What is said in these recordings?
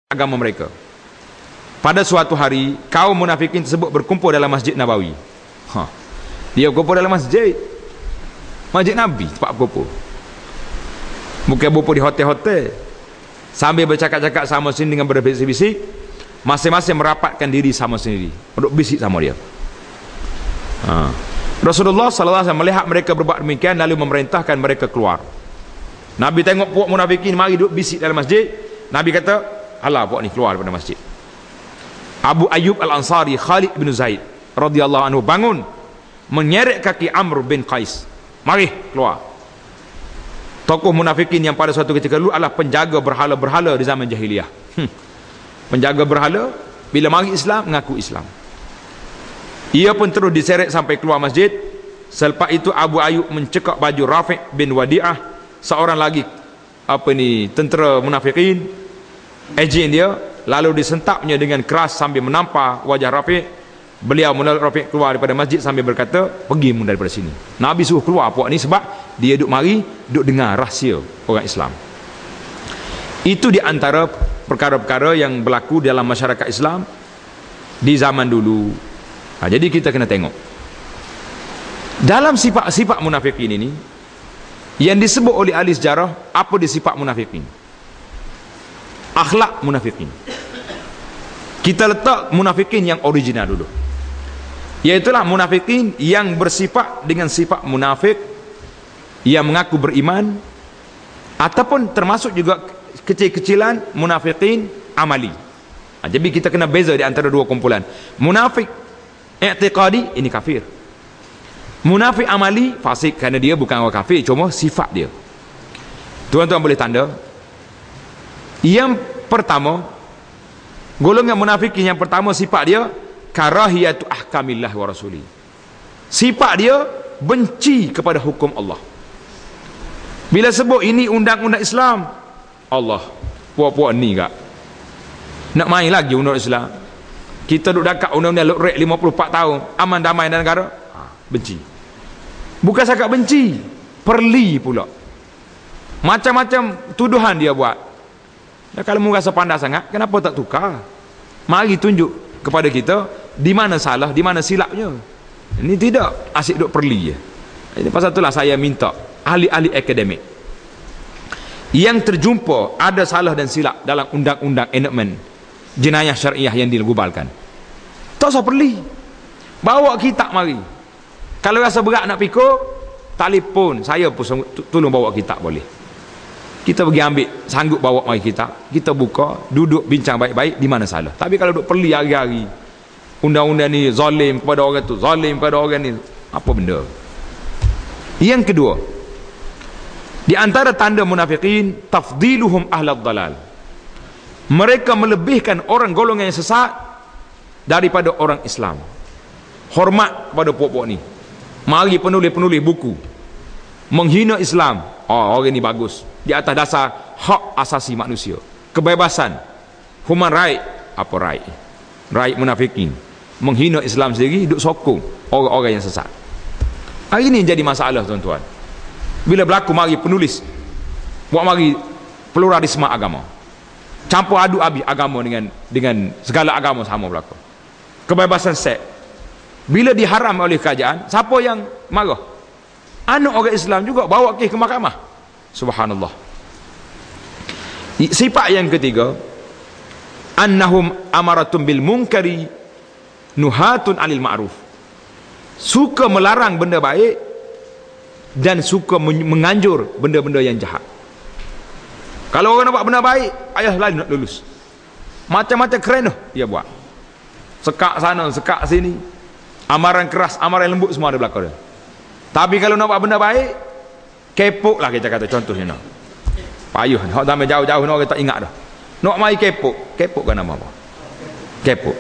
agama mereka. Pada suatu hari, kaum munafikin tersebut berkumpul dalam Masjid Nabawi. Dia berkumpul dalam masjid Nabi, tempat berkumpul. Bukan berkumpul di hotel-hotel. Sambil bercakap-cakap sama sendiri dengan berbisik-bisik, masing-masing merapatkan diri sama sendiri untuk bisik sama dia. Rasulullah SAW melihat mereka berbuat demikian, lalu memerintahkan mereka keluar. Nabi tengok puak munafikin mari duduk bisik dalam masjid. Nabi kata, alah puak ni keluar daripada masjid. Abu Ayyub Al-Ansari Khalid bin Zaid radhiyallahu anhu bangun, menyeret kaki Amr bin Qais. Mari keluar. Tokoh munafikin yang pada suatu ketika dulu adalah penjaga berhala-berhala di zaman jahiliyah. Penjaga berhala, bila mari Islam mengaku Islam. Ia pun terus diseret sampai keluar masjid. Selepas itu Abu Ayyub mencekak baju Rafi' bin Wadi'ah, seorang lagi tentera munafikin, ejen dia, lalu disentapnya dengan keras sambil menampar wajah Rafi'. Beliau menarik Rafi' keluar daripada masjid sambil berkata, pergi mu daripada sini. Nabi suruh keluar puak ni sebab dia duduk mari, duduk dengar rahsia orang Islam. Itu di antara perkara-perkara yang berlaku dalam masyarakat Islam di zaman dulu. Jadi kita kena tengok dalam sifat-sifat munafikin ini yang disebut oleh ahli sejarah. Apa dia sifat munafikin? Akhlak munafikin. Kita letak munafikin yang original dulu, iaitulah munafikin yang bersifat dengan sifat munafik, yang mengaku beriman, ataupun termasuk juga kecil-kecilan munafikin amali. Jadi kita kena beza di antara dua kumpulan. Munafik i'tiqadi, ini kafir. Munafik amali, fasik, kerana dia bukan orang kafir, cuma sifat dia. Tuan-tuan boleh tanda. Yang pertama, golongan munafikin yang pertama, sifat dia karahiyatu ahkamillah wa rasuli. Sifat dia benci kepada hukum Allah. Bila sebut ini undang-undang Islam, Allah, puak-puak ni kak nak main lagi undang Islam. Kita duduk dekat undang-undang Lok Rek 54 tahun, aman damai dalam negara, benci. Bukan sahaja benci, perli pula. Macam-macam tuduhan dia buat. Dan kalau mu rasa pandai sangat, kenapa tak tukar? Mari tunjuk kepada kita di mana salah, di mana silapnya. Ini tidak asyik duk perli je. Ini pasal itulah saya minta ahli-ahli akademik yang terjumpa ada salah dan silap dalam undang-undang enactment jenayah syariah yang digubalkan, tak usah perli, bawa kitab mari. Kalau rasa berat nak pikir, telefon saya pun tolong bawa kitab boleh. Kita pergi ambil, sanggup bawa mari kitab, kita buka, duduk bincang baik-baik di mana salah. Tapi kalau duduk perli hari-hari undang-undang ni zalim kepada orang tu, zalim kepada orang ni, apa benda. Yang kedua, di antara tanda munafikin, tafdiluhum ahlad dalal. Mereka melebihkan orang golongan yang sesat daripada orang Islam. Hormat pada puak-puak ni. Mari penulis-penulis buku menghina Islam. Orang ni bagus di atas dasar hak asasi manusia, kebebasan, human right. Apa right? Right munafikin. Menghina Islam sendiri, duk sokong orang-orang yang sesat. Hari ini jadi masalah tuan-tuan. Bila berlaku mari penulis buat mari pluralisme agama, campur aduk habis agama dengan segala agama sama berlaku. Kebebasan seks. Bila diharam oleh kerajaan, siapa yang marah? Anak orang Islam juga bawa kes ke mahkamah. Subhanallah. Sifat yang ketiga, annahum amaratum bil munkari nuhatun anil ma'ruf. Suka melarang benda baik dan suka menganjur benda-benda yang jahat. Kalau orang nak buat benda baik, ayah lain nak lulus. Macam-macam kerana dia buat. Sekak sana, sekak sini. Amaran keras, amaran lembut semua ada belakang dia. Tapi kalau nak buat benda baik, kepok lah kita kata contohnya. Payuh, nak sampai jauh-jauh orang tak ingat dah. Nak mai kepok, kepok kan nama apa? Kepok.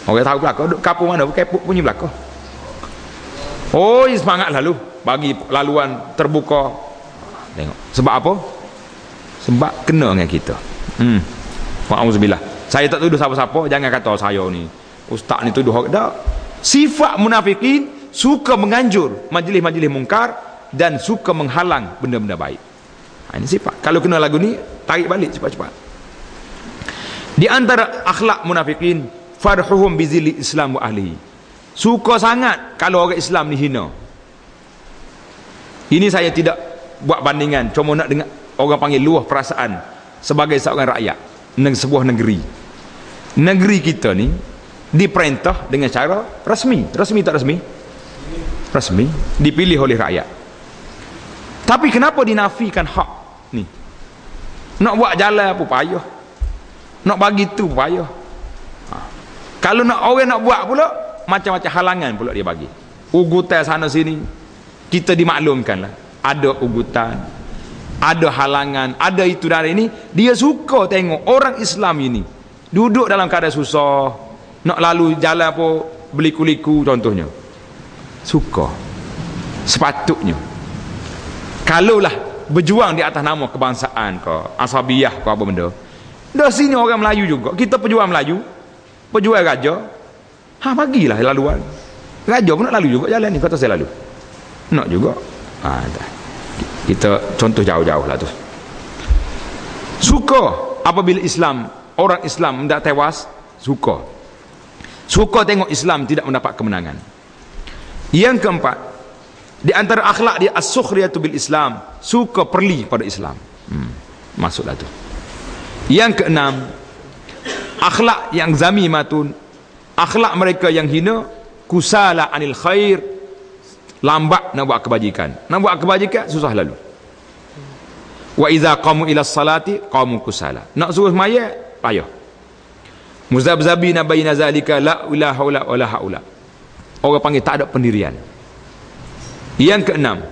Orang tahu belakang, duk kapur mana, kepok punya belakang. Oh, semangat lalu. Bagi laluan terbuka. Tengok. Sebab apa? Sebab kena dengan kita. Wa'auzubillah. Saya tak tuduh siapa-siapa, jangan kata saya ni ustaz ni tuduh orang. Tak. Sifat munafikin suka menganjur majlis-majlis mungkar dan suka menghalang benda-benda baik. Ini sifat. Kalau kena lagu ni, tarik balik cepat-cepat. Di antara akhlak munafikin, farhuhum bizili Islam wa ahlihi. Suka sangat kalau orang Islam ni hina. Ini saya tidak buat bandingan, cuma nak dengar orang panggil luah perasaan sebagai seorang rakyat sebuah negeri. Negeri kita ni diperintah dengan cara rasmi. Rasmi tak rasmi? Rasmi, dipilih oleh rakyat. Tapi kenapa dinafikan hak ni? Nak buat jalan apa payah, nak bagi tu payah. Kalau nak orang nak buat pula, macam-macam halangan pula dia bagi. Ugutan sana sini, kita dimaklumkan lah, ada ugutan, ada halangan, ada itu dari ini. Dia suka tengok orang Islam ini duduk dalam keadaan susah, nak lalu jalan apa, beli kuliku contohnya, suka. Sepatutnya kalaulah berjuang di atas nama kebangsaan ke asabiyah ke apa benda, dah sini orang Melayu juga, kita pejuang Melayu, pejuang raja, bagilah laluan raja pun nak lalu juga jalan ni, kata saya lalu nak juga. Kita contoh jauh-jauh lah tu. Suka apabila Islam, orang Islam tidak tewas, suka tengok Islam tidak mendapat kemenangan. Yang keempat, di antara akhlak dia as-sukhriyatu bil Islam, suka perli pada Islam. Masuklah tu. Yang keenam, akhlak yang zamimatun, akhlak mereka yang hina, kusala anil khair, lambat nak buat kebajikan. Nak buat kebajikan susah lalu. Wa idza qamu ila salati qamu kusala, nak suruh semaya payah. Muzabzabina baina zalika la ilaha illa wala haula, orang panggil tak ada pendirian. Yang keenam,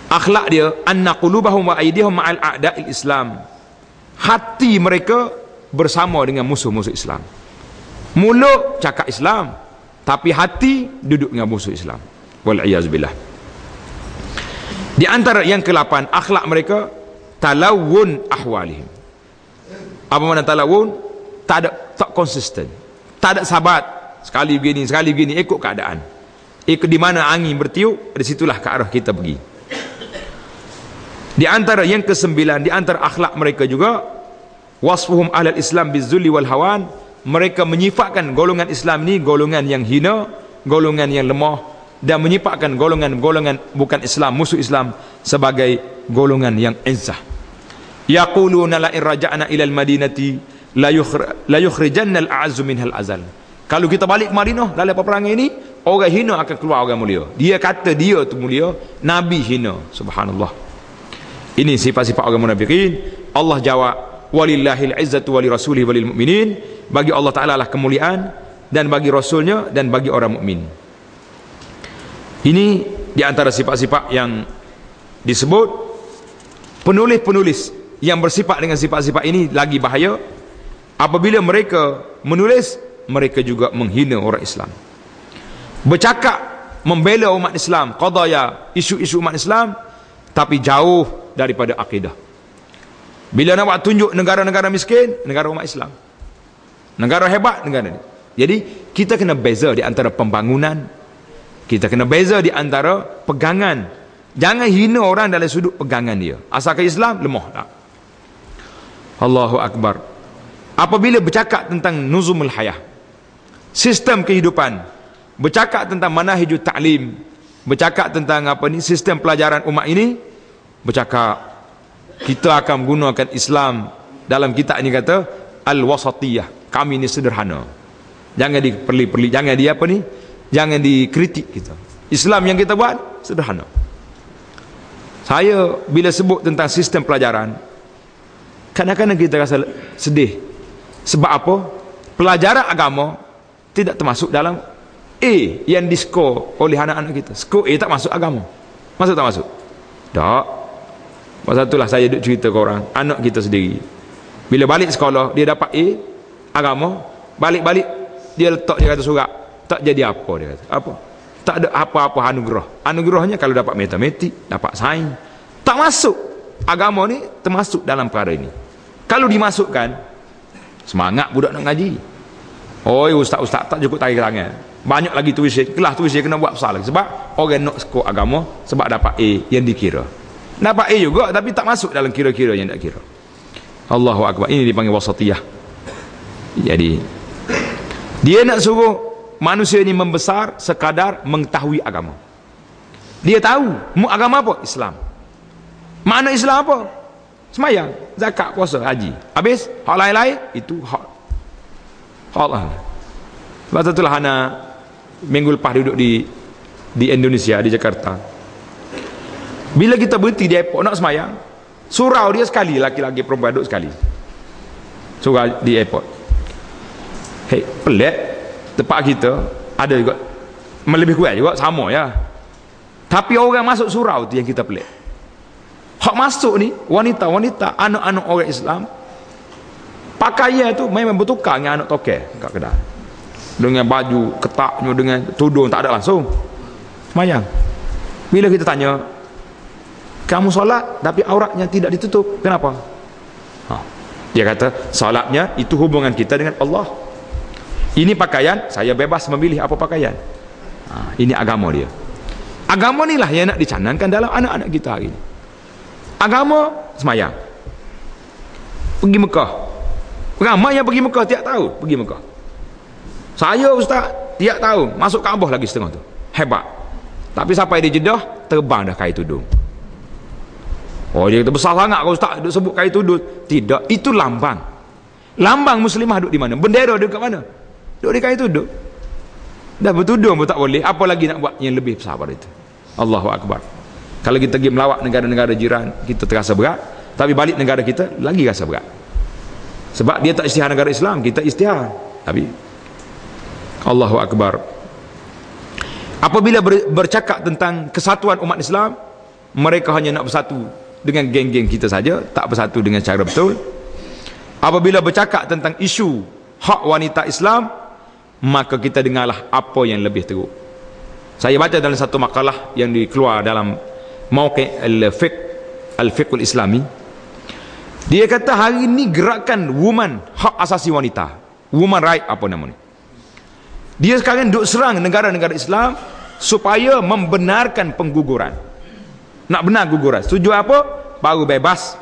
akhlak dia anna qulubahum wa aydihum ma'al a'da'il Islam, hati mereka bersama dengan musuh-musuh Islam. Mulut cakap Islam, tapi hati duduk dengan musuh Islam. Wal iyaz billah. Di antara yang ke-8, akhlak mereka talawun ahwalihim. Apa makna talawun? Tak konsisten, tak ada sabat, sekali begini ikut keadaan, ikut di mana angin bertiup, di situlah ke arah kita pergi. Di antara yang ke-9, di antara akhlak mereka juga wasfuhum ahlal Islam bizulli wal hawan, mereka menyifatkan golongan Islam ni golongan yang hina, golongan yang lemah, dan menyifatkan golongan-golongan bukan Islam, musuh Islam, sebagai golongan yang izzah. Yaquluna la in raja'na ila al-madinati la yukhrijanna al-a'azzu minhal azal. Kalau kita balik ke Madinah dalam peperangan ini, orang hina akan keluar orang mulia. Dia kata dia tu mulia, Nabi hina. Subhanallah. Ini sifat-sifat orang munafikin. Allah jawab, walillahil izzatu wali rasulihi walil mu'minin, bagi Allah Ta'ala lah kemuliaan, dan bagi Rasulnya, dan bagi orang mukmin. Ini di antara sifat-sifat yang disebut. Penulis-penulis yang bersifat dengan sifat-sifat ini lagi bahaya. Apabila mereka menulis, mereka juga menghina orang Islam. Bercakap membela umat Islam, qadaya, isu-isu umat Islam, tapi jauh daripada akidah. Bila nak buat tunjuk negara-negara miskin, negara umat Islam. Negara hebat, negara ni. Jadi kita kena beza di antara pembangunan, kita kena beza di antara pegangan. Jangan hina orang dalam sudut pegangan dia. Asalkan Islam, lemah tak. Allahu Akbar. Apabila bercakap tentang nuzumul hayah, sistem kehidupan, bercakap tentang manahijut ta'lim, bercakap tentang apa ni, sistem pelajaran umat ini, bercakap kita akan menggunakan Islam. Dalam kitab ini kata al-wasatiyah, kami ini sederhana, jangan diperli-perli, jangan di apa ni, jangan dikritik kita. Islam yang kita buat sederhana. Saya bila sebut tentang sistem pelajaran, kadang-kadang kita rasa sedih. Sebab apa? Pelajaran agama tidak termasuk dalam A yang diskor oleh anak-anak kita. Skor A tak masuk agama. Masuk tak masuk? Tak. Pasal itulah saya duduk cerita ke orang, anak kita sendiri, bila balik sekolah dia dapat A agama, balik-balik dia letak, dia kata surat, tak jadi apa, dia kata. Apa? Tak ada apa-apa anugerah. Anugerahnya kalau dapat matematik, dapat sains. Tak masuk. Agama ni termasuk dalam perkara ini. Kalau dimasukkan, semangat budak nak ngaji. Oi, ustaz-ustaz tak cukup tarik tangan. Banyak lagi tuition, kelas tuition kena buat besar lagi. Sebab orang nak skor agama, sebab dapat A yang dikira. Dapat A juga, tapi tak masuk dalam kira-kira yang tak kira. Allahu Akbar. Ini dipanggil wasatiyah. Jadi dia nak suruh manusia ini membesar sekadar mengetahui agama. Dia tahu agama apa? Islam. Makna Islam apa? Semayang, zakat, puasa, haji. Habis hak lain-lain itu hak Allah. Sebab itulah anak minggu lepas duduk di Indonesia, di Jakarta. Bila kita berhenti di airport nak semayang, surau dia sekali, laki-laki perempuan duduk sekali. Surau di airport. Hei, pelik. Tempat kita ada juga lebih kurang juga sama ya. Tapi orang masuk surau tu yang kita pelik. Hak masuk ni wanita-wanita, anak-anak orang Islam, pakaian tu memang bertukar dengan anak tokel kat kedai. Dengan baju ketaknya, dengan tudung tak ada langsung. Semayang. Bila kita tanya, kamu solat tapi auratnya tidak ditutup, kenapa? Dia kata, solatnya itu hubungan kita dengan Allah. Ini pakaian, saya bebas memilih apa pakaian. Ini agama dia. Agama inilah yang nak dicanangkan dalam anak-anak kita hari ini. Agama semayang. Pergi Mekah. Ramai yang pergi Mekah tiap tahun pergi Mekah. Saya ustaz tiap tahun masuk Kaabah lagi setengah tu. Hebat. Tapi sampai di Jeddah terbang dah kain tudung. Oh dia kata besar sangat kau ustaz duk sebut kain tudung. Tidak, itu lambang. Lambang muslimah duduk di mana? Bendera duduk kat mana? Duduk di kain tudung. Dah bertudung pun tak boleh, apa lagi nak buat yang lebih besar pada itu. Allahu Akbar. Kalau kita pergi melawat negara-negara jiran, kita terasa berat, tapi balik negara kita lagi rasa berat. Sebab dia tak isytihar negara Islam, kita isytihar. Tapi Allahu Akbar. Apabila bercakap tentang kesatuan umat Islam, mereka hanya nak bersatu dengan geng-geng kita saja, tak bersatu dengan cara betul. Apabila bercakap tentang isu hak wanita Islam, maka kita dengarlah apa yang lebih teruk. Saya baca dalam satu makalah yang dikeluar dalam Mauqi' al-Fiqh al-Islami. Dia kata hari ini gerakan woman, hak asasi wanita, woman right apa namanya, dia sekarang duk serang negara-negara Islam supaya membenarkan pengguguran. Nak benar guguran. Setuju apa? Baru bebas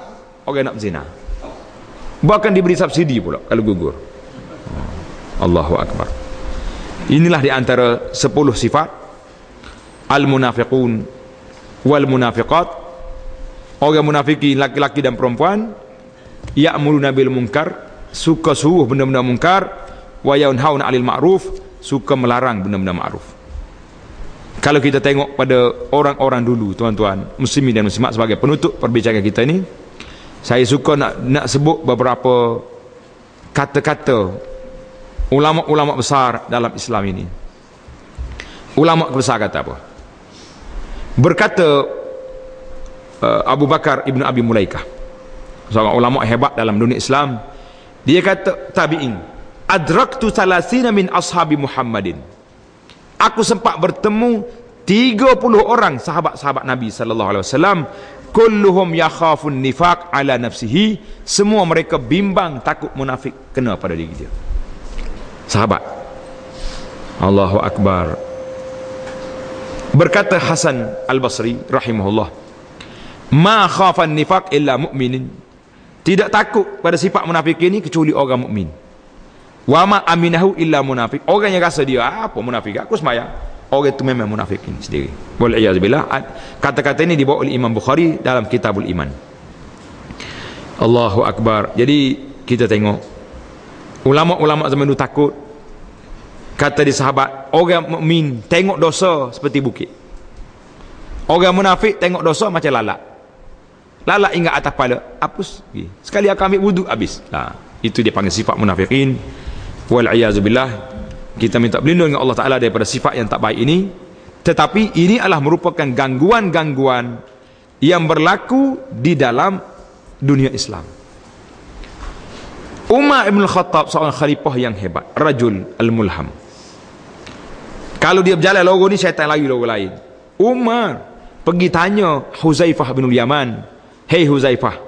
orang nak berzina. Bahkan diberi subsidi pula kalau gugur. Allahu Akbar. Inilah di antara 10 sifat al-munafiqun wal munafiqat. Orang munafikin laki-laki dan perempuan, ya'muruna bil munkar, suka suruh benda-benda munkar, wa yanhauna 'anil ma'ruf, suka melarang benda-benda ma'ruf. Kalau kita tengok pada orang-orang dulu, tuan-tuan muslimin dan muslimat, sebagai penutup perbincangan kita ini, saya suka nak sebut beberapa kata-kata ulama-ulama besar dalam Islam ini. Ulama besar kata apa? Berkata Abu Bakar Ibn Abi Mulaikah, seorang ulama hebat dalam dunia Islam, dia kata tabi'in, adraktu salasina min ashabi Muhammadin, aku sempat bertemu 30 orang sahabat-sahabat Nabi sallallahu alaihi wasallam, kulluhum yakhafun nifaq ala nafsihi, semua mereka bimbang takut munafik kena pada diri dia. Sahabat. Allahu Akbar. Berkata Hasan Al-Basri rahimahullah, ma khafan nifaq illa mu'minin, tidak takut pada sifat munafik ini kecuali orang mukmin. Wa ma aminahu illa munafiq, orang yang rasa dia apa munafik, aku sembahyang, orang itu memang munafik ini sendiri. Wal iyaz billah. Kata-kata ini dibawa oleh Imam Bukhari dalam Kitabul Iman. Allahu Akbar. Jadi kita tengok ulama-ulama zaman dulu takut. Kata di sahabat, orang mukmin tengok dosa seperti bukit, orang munafik tengok dosa macam lalat. Lalat hingga atas kepala, hapus sekali akan ambil wuduk habis. Itu dia panggil sifat munafikin. Wal iyazu billah. Kita minta berlindung dengan Allah Ta'ala daripada sifat yang tak baik ini. Tetapi ini adalah merupakan gangguan-gangguan yang berlaku di dalam dunia Islam. Umar Ibn Khattab seorang khalifah yang hebat, rajul al-mulham. Kalau dia berjalan logo ni, syaitan lagi logo lain. Umar pergi tanya Huzaifah bin Yaman, hey Huzaifah,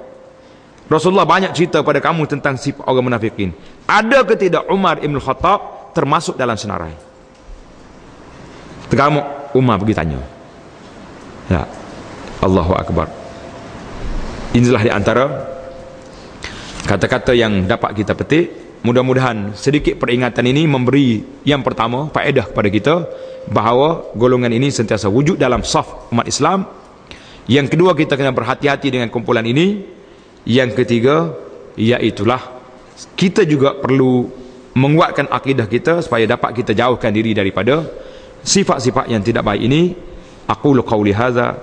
Rasulullah banyak cerita pada kamu tentang sifat orang munafikin, ada ke tidak Umar Ibn Khattab termasuk dalam senarai? Tergamuk Umar pergi tanya. Ya, Allahu Akbar. Inilah di antara kata-kata yang dapat kita petik mudah-mudahan sedikit peringatan ini memberi yang pertama faedah kepada kita bahawa golongan ini sentiasa wujud dalam saf umat Islam. Yang kedua, kita kena berhati-hati dengan kumpulan ini. Yang ketiga, iaitulah kita juga perlu menguatkan akidah kita supaya dapat kita jauhkan diri daripada sifat-sifat yang tidak baik ini. Aqulu qawli hadza.